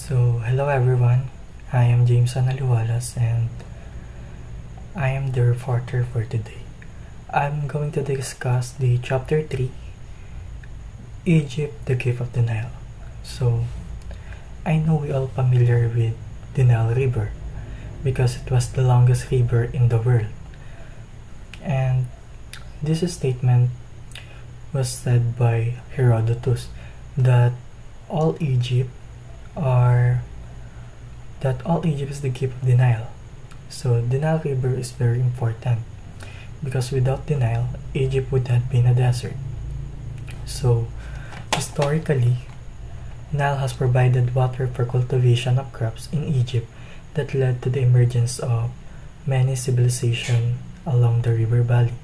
So, hello everyone. I am Jameson Aliwalas and I am the reporter for today. I'm going to discuss the chapter 3, Egypt, the Gift of the Nile. So, I know we all familiar with the Nile River because it was the longest river in the world. And this statement was said by Herodotus that all Egypt is the gift of the Nile. So the Nile River is very important because without the Nile, Egypt would have been a desert. So historically, Nile has provided water for cultivation of crops in Egypt that led to the emergence of many civilizations along the river valley.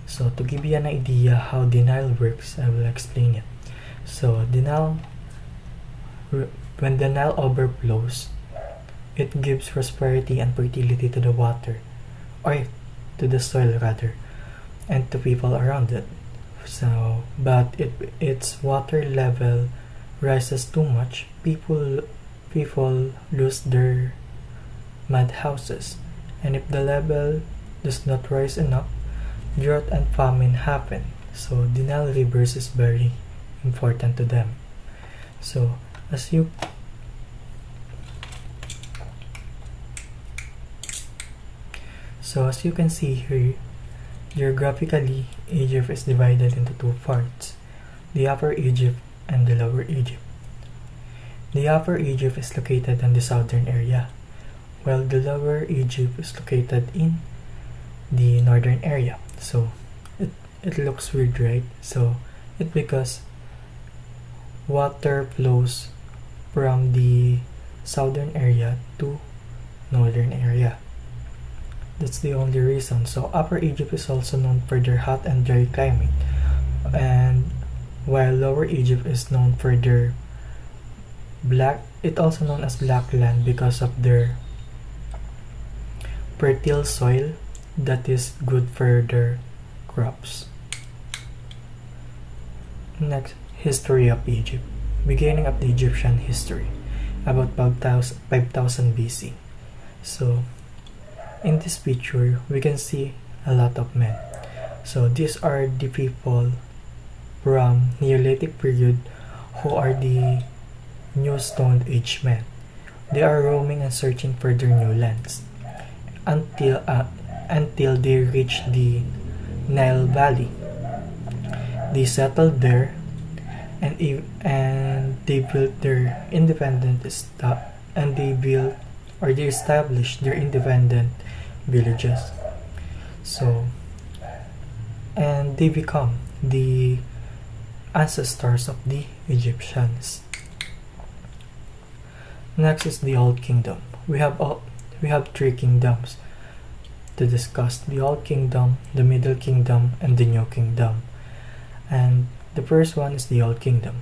So to give you an idea how the Nile works, I will explain it. So when the Nile overflows, it gives prosperity and fertility to the water, or to the soil rather, and to people around it. So, but if its water level rises too much, people lose their mud houses, and if the level does not rise enough, drought and famine happen. So the Nile rivers is very important to them. So as you can see here, geographically, Egypt is divided into two parts, the Upper Egypt and the Lower Egypt. The Upper Egypt is located in the southern area, while the Lower Egypt is located in the northern area. So it looks weird, right? So it's because water flows from the southern area to northern area. That's the only reason. So Upper Egypt is also known for their hot and dry climate, and while Lower Egypt is known for their also known as black land because of their fertile soil that is good for their crops. Next, history of Egypt. Beginning of the Egyptian history, about 5000 BC. So in this picture, we can see a lot of men. So these are the people from Neolithic period who are the New Stone Age men. They are roaming and searching for their new lands until they reach the Nile Valley. They settled there and they built their they established their independent villages. So, and they become the ancestors of the Egyptians. Next is the Old Kingdom. We have three kingdoms to discuss: the Old Kingdom, the Middle Kingdom, and the New Kingdom. And the first one is the Old Kingdom.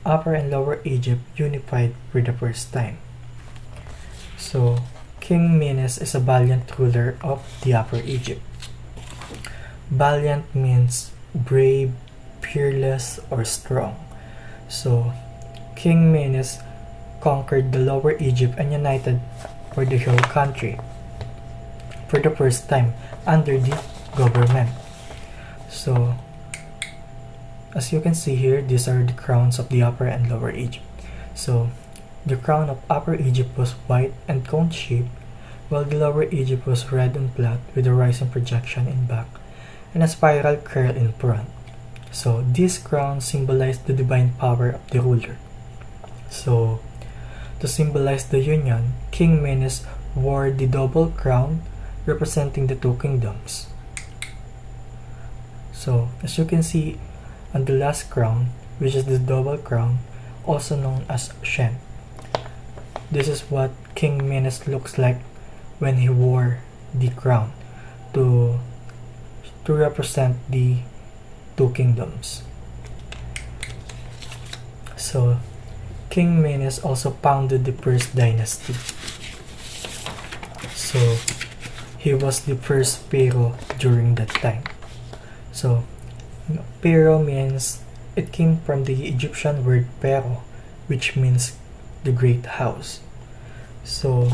Upper and Lower Egypt unified for the first time. So King Menes is a valiant ruler of the Upper Egypt. Valiant means brave, fearless, or strong. So King Menes conquered the Lower Egypt and united for the whole country for the first time under the government. So as you can see here, these are the crowns of the Upper and Lower Egypt. So the crown of Upper Egypt was white and cone-shaped, while the Lower Egypt was red and flat with a rising projection in back and a spiral curl in front. So this crown symbolized the divine power of the ruler. So to symbolize the union, King Menes wore the double crown representing the two kingdoms. So as you can see on the last crown, which is the double crown, also known as Shen. This is what King Menes looks like when he wore the crown to represent the two kingdoms. So King Menes also founded the first dynasty. So he was the first pharaoh during that time. So pharaoh means, it came from the Egyptian word pharaoh, which means the Great House. So,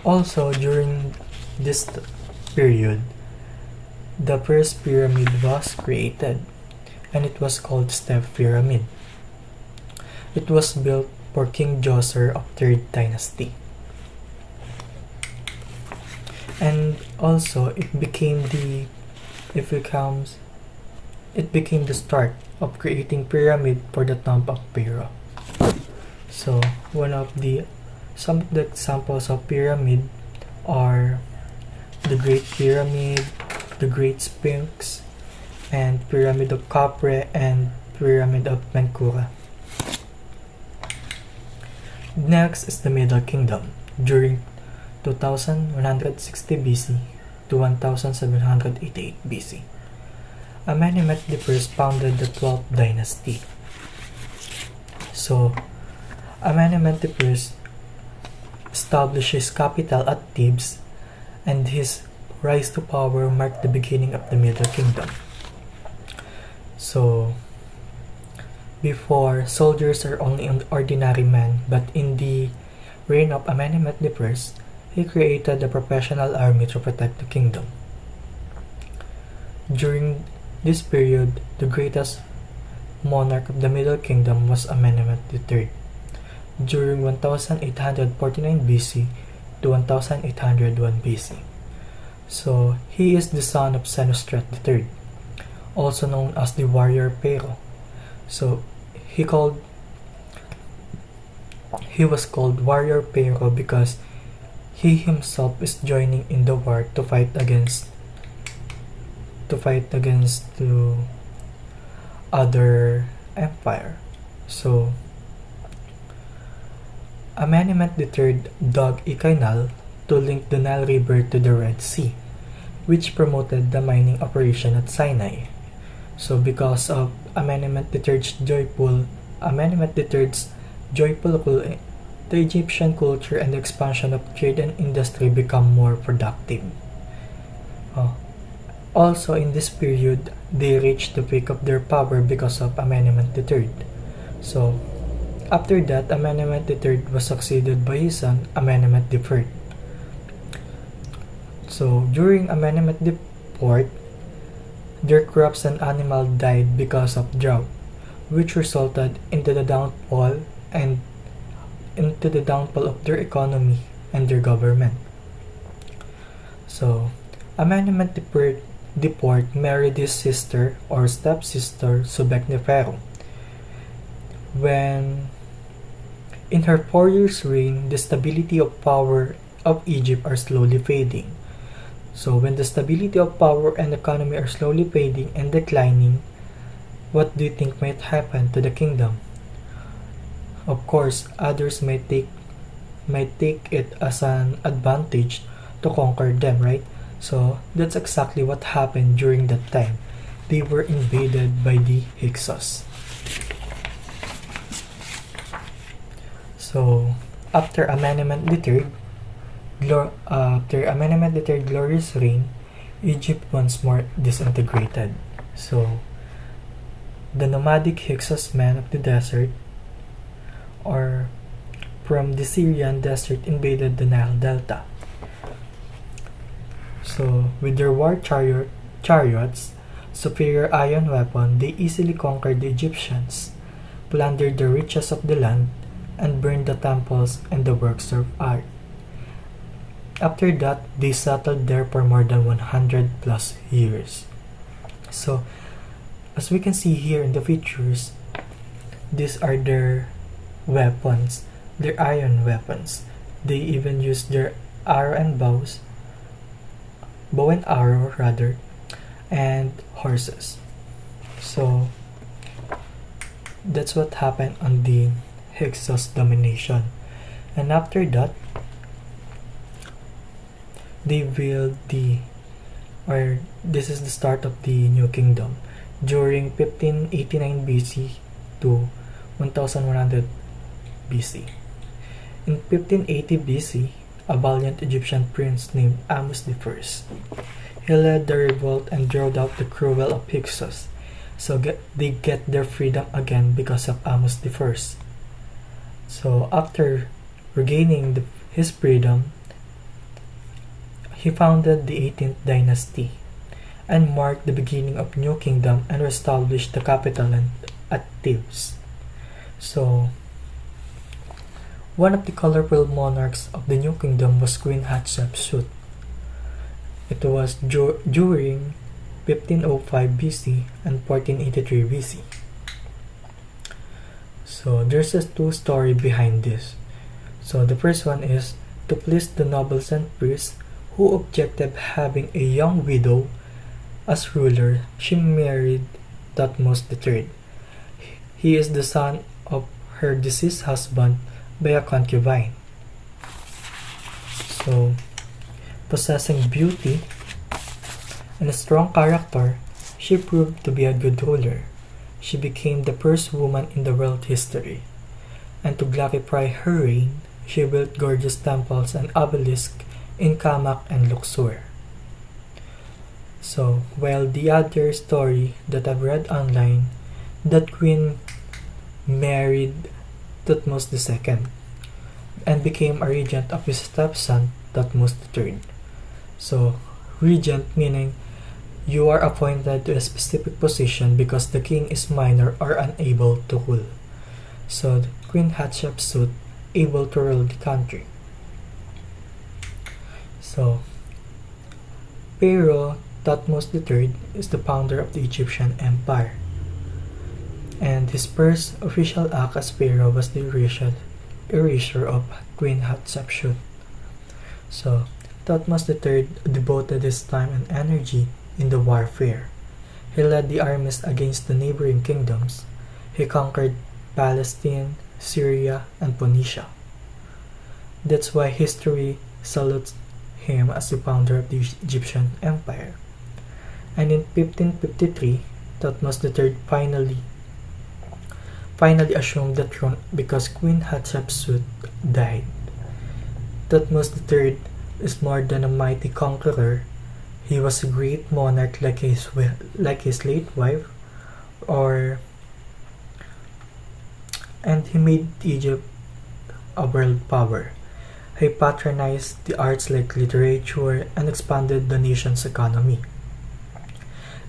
also during this period, the first pyramid was created, and it was called Step Pyramid. It was built for King Djoser of 3rd Dynasty. And also it became the start of creating pyramid for the tomb of Pharaoh. So some of the examples of pyramid are the Great Pyramid, the Great Sphinx, and Pyramid of Khafre, and Pyramid of Menkaure. Next is the Middle Kingdom during 2160 BC to 1788 BC. Amenemhet I founded the 12th dynasty. So, Amenemhet I established his capital at Thebes, and his rise to power marked the beginning of the Middle Kingdom. So, before, soldiers are only ordinary men, but in the reign of Amenemhet I, he created a professional army to protect the kingdom. During this period, the greatest monarch of the Middle Kingdom was Amenemhet III, during 1849 BC to 1801 BC. So, he is the son of Senusret III, also known as the warrior Pharaoh. So, he was called warrior Pharaoh because he himself is joining in the war to fight against the other empire. So, Amenemhet III dug a canal to link the Nile River to the Red Sea, which promoted the mining operation at Sinai. So, because of Amenemhet III's joyful rule, the Egyptian culture and the expansion of trade and industry become more productive. Also, in this period, they reached the peak of their power because of Amenemhet III. So, after that, Amenemhet III was succeeded by his son, Amenemhet IV. So, during Amenemhet IV, their crops and animals died because of drought, which resulted into the downfall of their economy and their government. So, Amenemhet IV married his sister or stepsister Sobekneferu. When in her 4 years reign, the stability of power of Egypt are slowly fading. So when the stability of power and economy are slowly fading and declining, what do you think might happen to the kingdom? Of course, others might take it as an advantage to conquer them, right? So that's exactly what happened during that time. They were invaded by the Hyksos. So after Amenemhet III glorious reign, Egypt once more disintegrated. So the nomadic Hyksos men of the desert or from the Syrian desert invaded the Nile Delta. So with their war chariots, superior iron weapon, they easily conquered the Egyptians, plundered the riches of the land, and burned the temples and the works of art. After that, they settled there for more than 100 plus years. So, as we can see here in the pictures, these are their weapons, their iron weapons. They even use their bow and arrow rather, and horses. So, that's what happened on the Hyksos domination. And after that, they built this is the start of the New Kingdom during 1589 BC to 1100 BC. In 1580 BC, a valiant Egyptian prince named Ahmose I. He led the revolt and drove out the cruel of Hyksos, so they get their freedom again because of Ahmose I. So after regaining his freedom, he founded the 18th dynasty and marked the beginning of new kingdom and established the capital at Thebes. So one of the colorful monarchs of the new kingdom was Queen Hatshepsut. It was during 1505 BC and 1483 BC. So there's a two-story behind this. So the first one is to please the nobles and priests who objected having a young widow as ruler. She married Thutmose III. He is the son of her deceased husband by a concubine. So, possessing beauty and a strong character, she proved to be a good ruler. She became the first woman in the world history. And to glorify her reign, she built gorgeous temples and obelisks in Kamak and Luxor. So, while the other story that I've read online, that queen married Thutmose II and became a regent of his stepson Thutmose III. So, regent meaning you are appointed to a specific position because the king is minor or unable to rule. So, Queen Hatshepsut able to rule the country. So, Pharaoh Thutmose III is the founder of the Egyptian Empire. And his first official act as pharaoh was the erasure of Queen Hatshepsut. So, Thutmose III devoted his time and energy in the warfare. He led the armies against the neighboring kingdoms. He conquered Palestine, Syria, and Phoenicia. That's why history salutes him as the founder of the Egyptian Empire. And in 1553, Thutmose III finally assumed the throne because Queen Hatshepsut died. Thutmose III is more than a mighty conqueror. He was a great monarch like his late wife, and he made Egypt a world power. He patronized the arts like literature and expanded the nation's economy,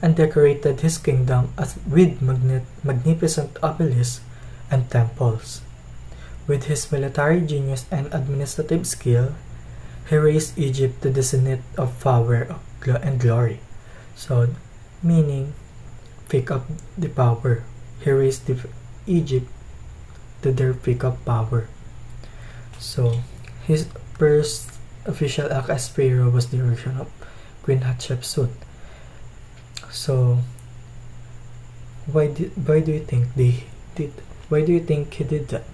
and decorated his kingdom with magnificent obelisks and temples. With his military genius and administrative skill, he raised Egypt to the zenith of power and glory. So, meaning, pick up the power. He raised Egypt to their peak of power. So, his first official act as pharaoh was the erasure of Queen Hatshepsut. So, why do you think he did that?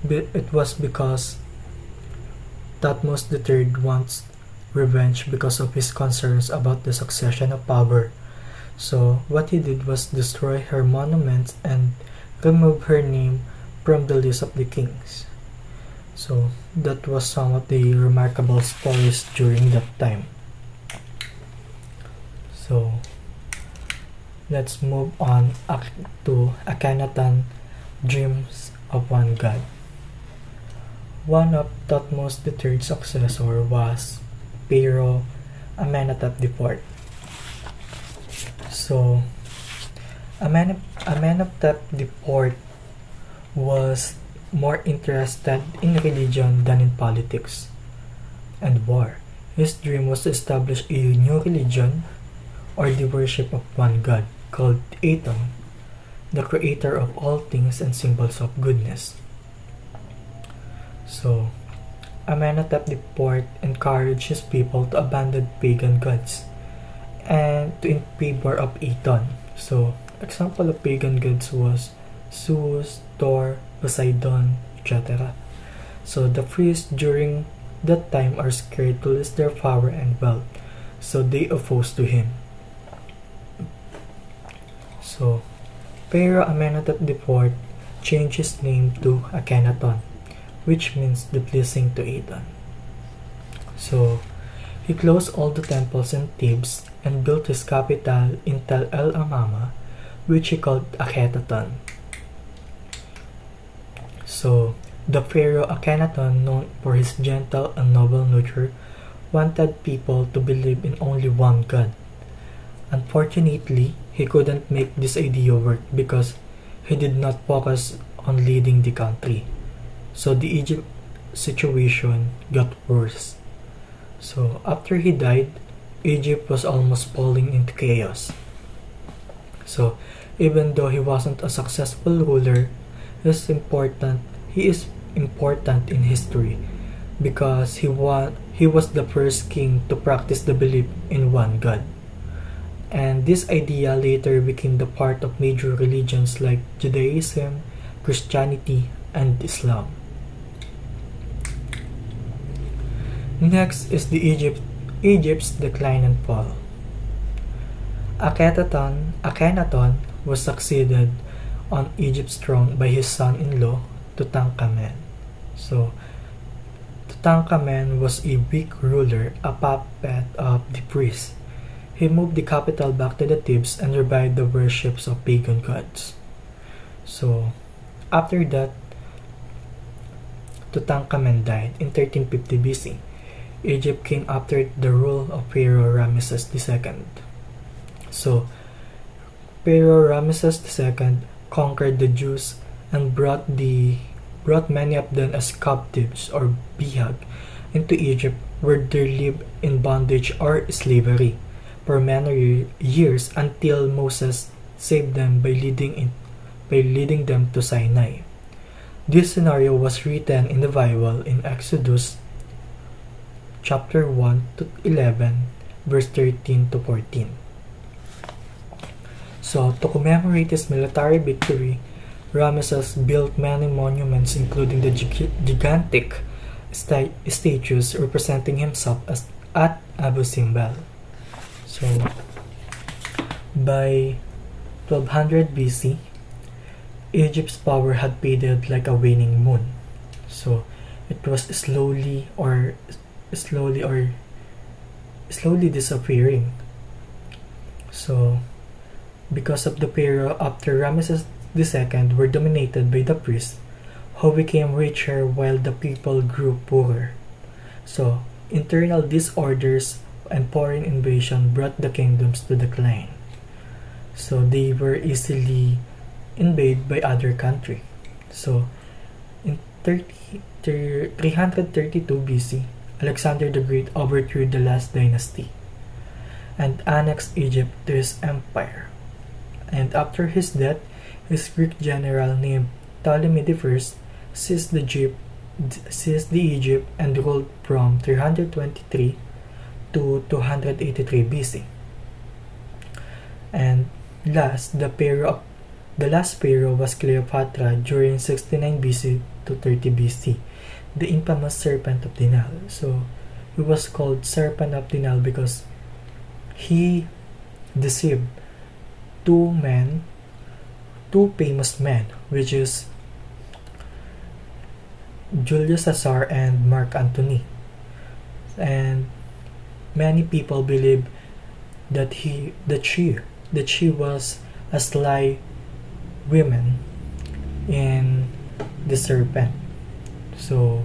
It was because Thutmose III wants revenge because of his concerns about the succession of power. So what he did was destroy her monuments and remove her name from the list of the kings. So that was some of the remarkable stories during that time. So let's move on to Akhenaten, Dreams of One God. One of Thutmose III's successor was Pharaoh Amenhotep IV. So, Amenhotep IV was more interested in religion than in politics and war. His dream was to establish a new religion or the worship of one God called Aton, the creator of all things and symbols of goodness. So, Amenhotep IV encouraged his people to abandon pagan gods and to in favor of Aton. So, example of pagan gods was Zeus, Thor, Poseidon, etc. So, the priests during that time are scared to lose their power and wealth, so they oppose to him. So, Pharaoh Amenhotep IV changed his name to Akhenaton, which means the blessing to Aton. So, he closed all the temples in Thebes and built his capital in Tel El Amama, which he called Akhetaton. So, The pharaoh Akhenaton, known for his gentle and noble nature, wanted people to believe in only one god. Unfortunately, he couldn't make this idea work because he did not focus on leading the country. So the Egypt situation got worse. So after he died, Egypt was almost falling into chaos. So even though he wasn't a successful ruler, he is important in history because he was the first king to practice the belief in one god. And this idea later became the part of major religions like Judaism, Christianity, and Islam. Next is Egypt's decline and fall. Akhenaton was succeeded on Egypt's throne by his son-in-law Tutankhamen. So Tutankhamen was a weak ruler, a puppet of the priest. He moved the capital back to the Thebes and revived the worships of pagan gods. So after that, Tutankhamen died in 1350 BC. Egypt came after the rule of Pharaoh Ramesses II. So, Pharaoh Ramesses II conquered the Jews and brought many of them as captives or bihag into Egypt, where they lived in bondage or slavery for many years until Moses saved them by leading them to Sinai. This scenario was written in the Bible in Exodus chapter 1 to 11, verse 13 to 14. So, to commemorate his military victory, Ramesses built many monuments, including the gigantic statues representing himself at Abu Simbel. So, by 1200 BC, Egypt's power had faded like a waning moon. So, it was slowly disappearing. So, because of the period after Ramesses II were dominated by the priests, who became richer while the people grew poorer. So, internal disorders and foreign invasion brought the kingdoms to decline. So, they were easily invaded by other countries. So, in 332 BC, Alexander the Great overthrew the last dynasty and annexed Egypt to his empire. And after his death, his Greek general named Ptolemy I seized the Egypt and ruled from 323 to 283 BC. And the last pharaoh was Cleopatra during 69 BC to 30 BC, the infamous Serpent of the Nile. So he was called Serpent of the Nile because he deceived two famous men, which is Julius Caesar and Mark Antony. And many people believe that she was a sly woman in the serpent. So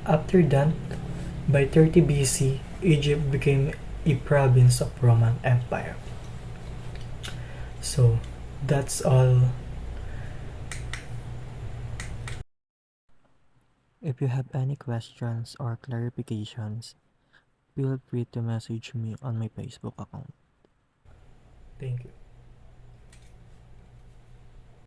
after that, by 30 BC, Egypt became a province of Roman Empire. So that's all. If you have any questions or clarifications, feel free to message me on my Facebook account. Thank you.